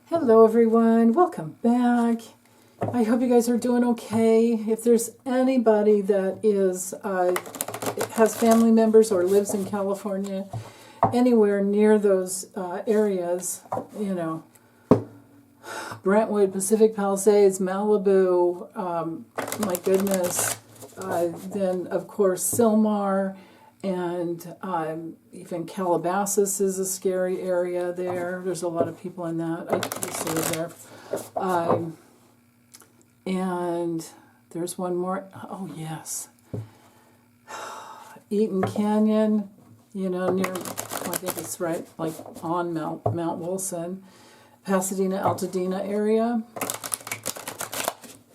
Hello everyone, welcome back. I hope you guys are doing okay. If there's anybody that has family members or lives in California, anywhere near those areas, Brentwood, Pacific Palisades, Malibu, my goodness, then of course Sylmar, and even Calabasas is a scary area there. There's a lot of people in that. I used to live there. And there's one more. Oh, yes. Eaton Canyon, near, I think it's right, like on Mount Wilson. Pasadena, Altadena area.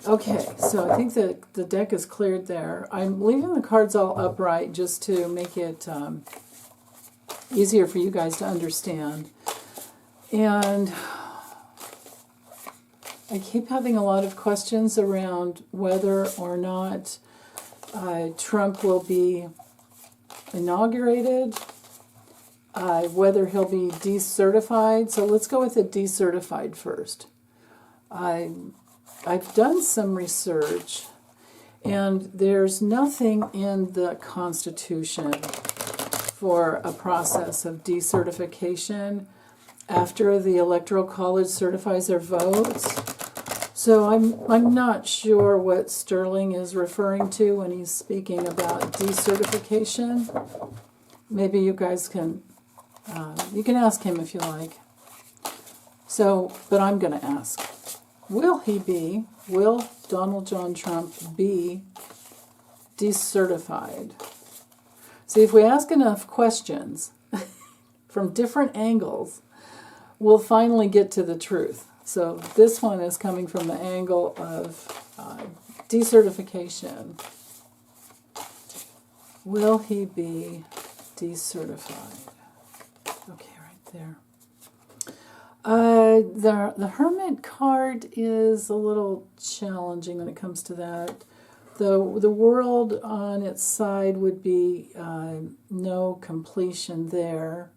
Okay, so I think that the deck is cleared there. I'm leaving the cards all upright just to make it easier for you guys to understand. And I keep having a lot of questions around whether or not Trump will be inaugurated, whether he'll be decertified. So let's go with the decertified first. I've done some research, and there's nothing in the Constitution for a process of decertification after the Electoral College certifies their votes. So I'm not sure what Sterling is referring to when he's speaking about decertification. Maybe you guys can you can ask him if you like. So, but I'm going to ask. Will Donald John Trump be decertified? See, if we ask enough questions from different angles, we'll finally get to the truth. So this one is coming from the angle of decertification. Will he be decertified? Okay, right there. The Hermit card is a little challenging when it comes to that. The World on its side would be no completion there.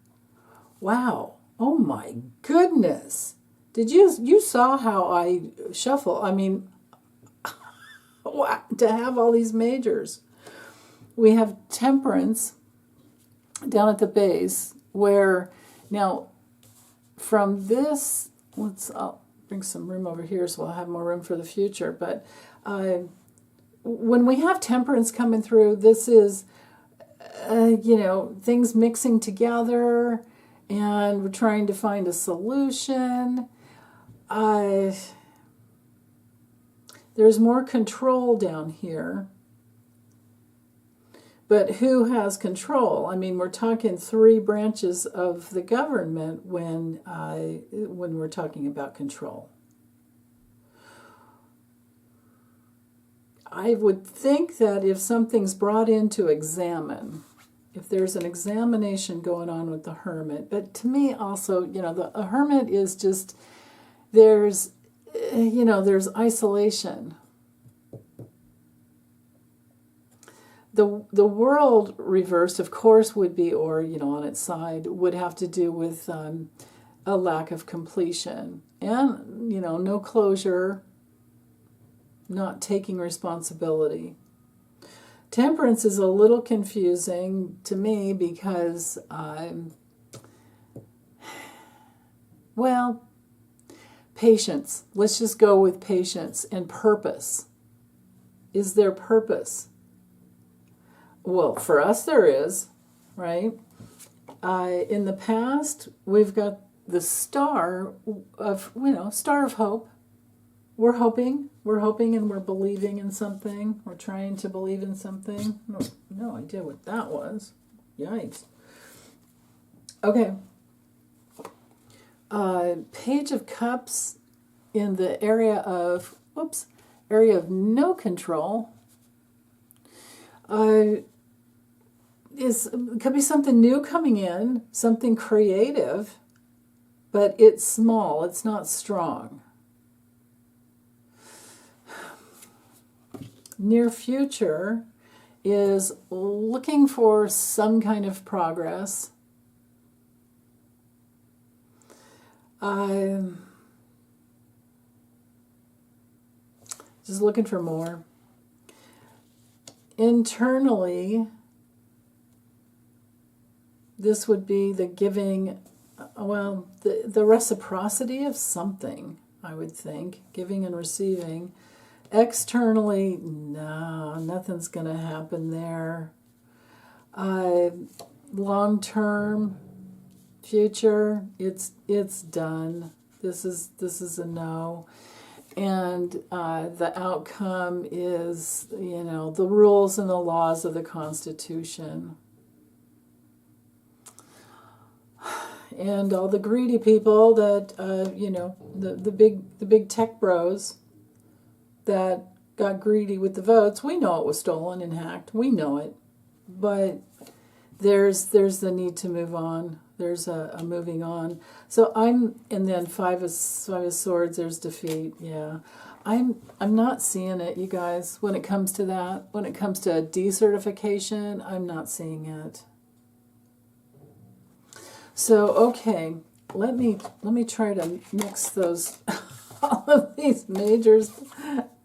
Wow. Oh my goodness. You saw how I shuffle? I mean, to have all these majors. We have Temperance down at the base where now from this, I'll bring some room over here so I'll have more room for the future. But when we have Temperance coming through, this is, things mixing together, and we're trying to find a solution. There's more control down here. But who has control? I mean, we're talking three branches of the government when we're talking about control. I would think that if something's brought in to examine, if there's an examination going on with the Hermit, but to me also, the Hermit is just, there's isolation. The World reversed, of course, would be, or, on its side, would have to do with a lack of completion. And, no closure, not taking responsibility. Temperance is a little confusing to me because, patience. Let's just go with patience and purpose. Is there purpose? Well, for us there is, right? In the past, we've got the star of, star of hope. We're hoping, and we're believing in something. We're trying to believe in something. No idea what that was. Yikes. Okay. Page of Cups in the area of no control. Could be something new coming in, something creative, but it's small, it's not strong. Near future is looking for some kind of progress. Just looking for more. Internally, this would be the giving, well, the reciprocity of something, I would think, giving and receiving. Externally, no, nothing's going to happen there. Long term, future, it's done. This is a no. And the outcome is, the rules and the laws of the Constitution. And all the greedy people that, the big tech bros that got greedy with the votes, we know it was stolen and hacked. We know it. But there's the need to move on. There's a moving on. So and then five of swords, there's defeat. Yeah. I'm not seeing it, you guys, when it comes to that. When it comes to decertification, I'm not seeing it. So, okay, let me try to mix those all of these majors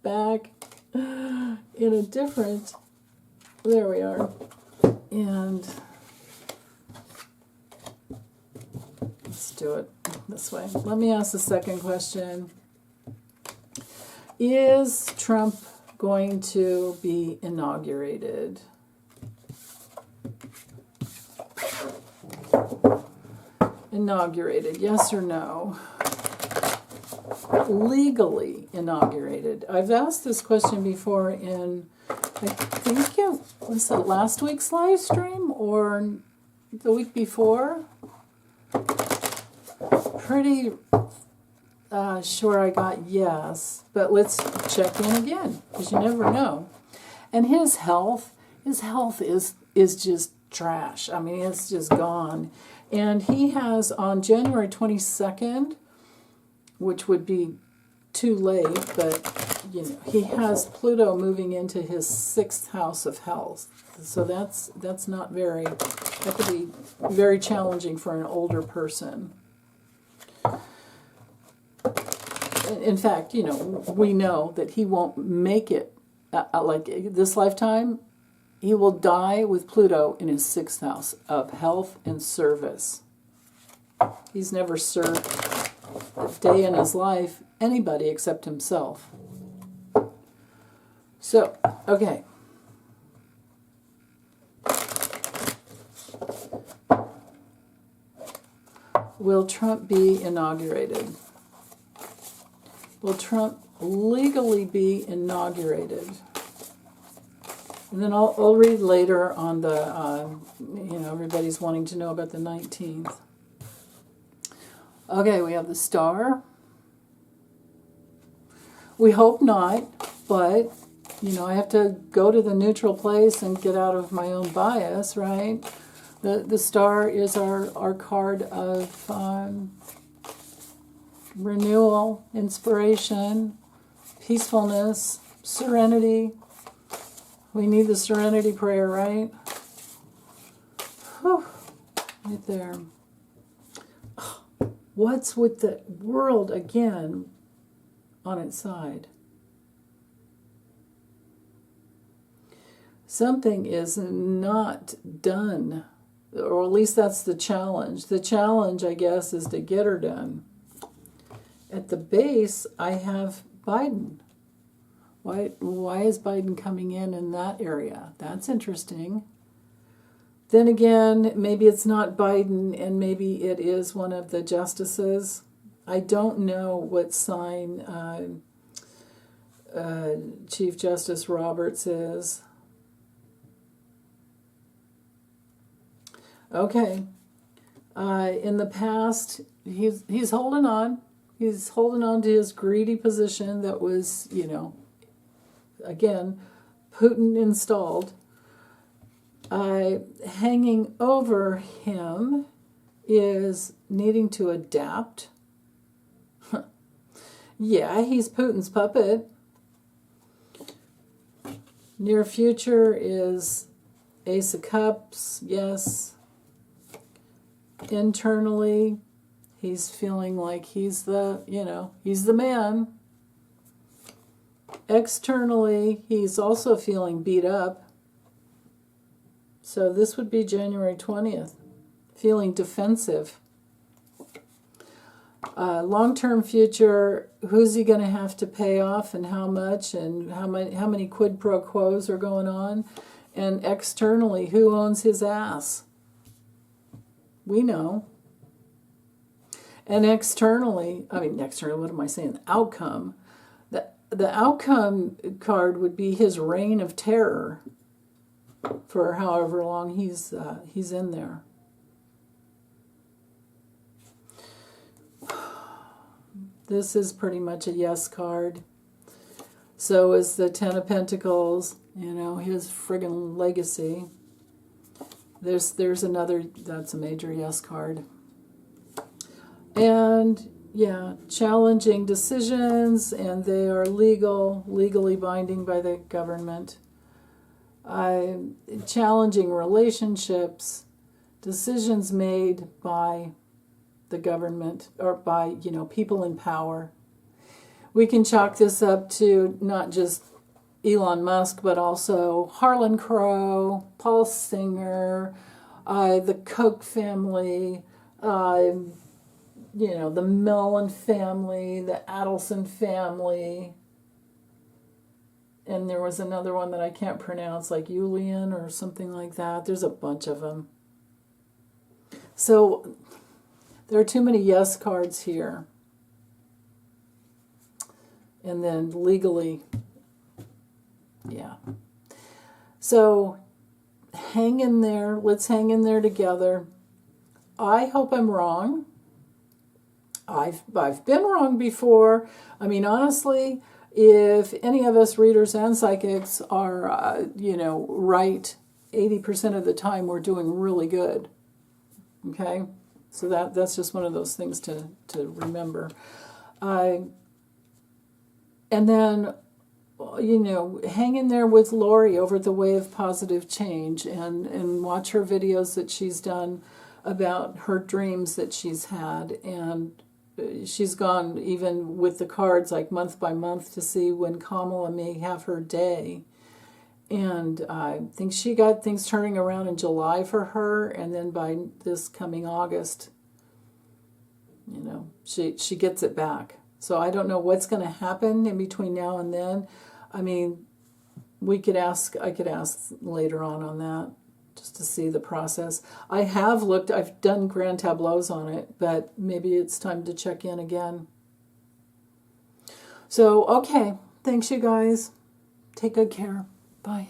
back in a different, there we are. And let's do it this way. Let me ask the second question. Is Trump going to be inaugurated? Inaugurated, yes or no? Legally inaugurated. I've asked this question before in, I think it was last week's live stream or the week before. Pretty sure I got yes, but let's check in again because you never know. And his health is just trash. I mean, it's just gone. And he has on January 22nd, which would be too late, but he has Pluto moving into his 6th house of health. So that's not that could be very challenging for an older person. In fact, we know that he won't make it like this lifetime. He will die with Pluto in his 6th house of health and service. He's never served a day in his life anybody except himself. So, okay. Will Trump be inaugurated? Will Trump legally be inaugurated? And then I'll read later on the, everybody's wanting to know about the 19th. Okay, we have the star. We hope not, but, I have to go to the neutral place and get out of my own bias, right? The star is our card of renewal, inspiration, peacefulness, serenity. We need the serenity prayer, right? Whew, right there. What's with the world again on its side? Something is not done, or at least that's the challenge. The challenge, I guess, is to get her done. At the base, I have Biden. Why is Biden coming in that area? That's interesting. Then again, maybe it's not Biden, and maybe it is one of the justices. I don't know what sign Chief Justice Roberts is. Okay. In the past, he's holding on. He's holding on to his greedy position that was, again, Putin installed. Hanging over him is needing to adapt. Yeah, he's Putin's puppet. Near future is Ace of Cups, yes. Internally, he's feeling like he's the man. Externally, he's also feeling beat up. So this would be January 20th, feeling defensive. Long-term future, who's he going to have to pay off and how much, and how many quid pro quos are going on? And externally, who owns his ass? We know. And externally, what am I saying? The outcome. The outcome card would be his reign of terror for however long he's in there. This is pretty much a yes card. So is the Ten of Pentacles, his friggin' legacy. There's another, that's a major yes card. And yeah, challenging decisions, and they are legally binding by the government. Challenging relationships, decisions made by the government or by, people in power. We can chalk this up to not just Elon Musk, but also Harlan Crow, Paul Singer, the Koch family, the Mellon family, the Adelson family, and there was another one that I can't pronounce, like Julian or something like that. There's a bunch of them. So there are too many yes cards here. And then legally, yeah. So hang in there. Let's hang in there together. I hope I'm wrong. I've been wrong before. I mean, honestly, if any of us readers and psychics are, right 80% of the time, we're doing really good. Okay? So that's just one of those things to remember. And then, hang in there with Lori over the Way of Positive Change and watch her videos that she's done about her dreams that she's had. And she's gone even with the cards like month by month to see when Kamala may have her day. And I think she got things turning around in July for her, and then by this coming August, she gets it back. So I don't know what's going to happen in between now and then. I mean, I could ask later on that, just to see the process. I've done grand tableaus on it, but maybe it's time to check in again. So, okay. Thanks, you guys. Take good care. Bye.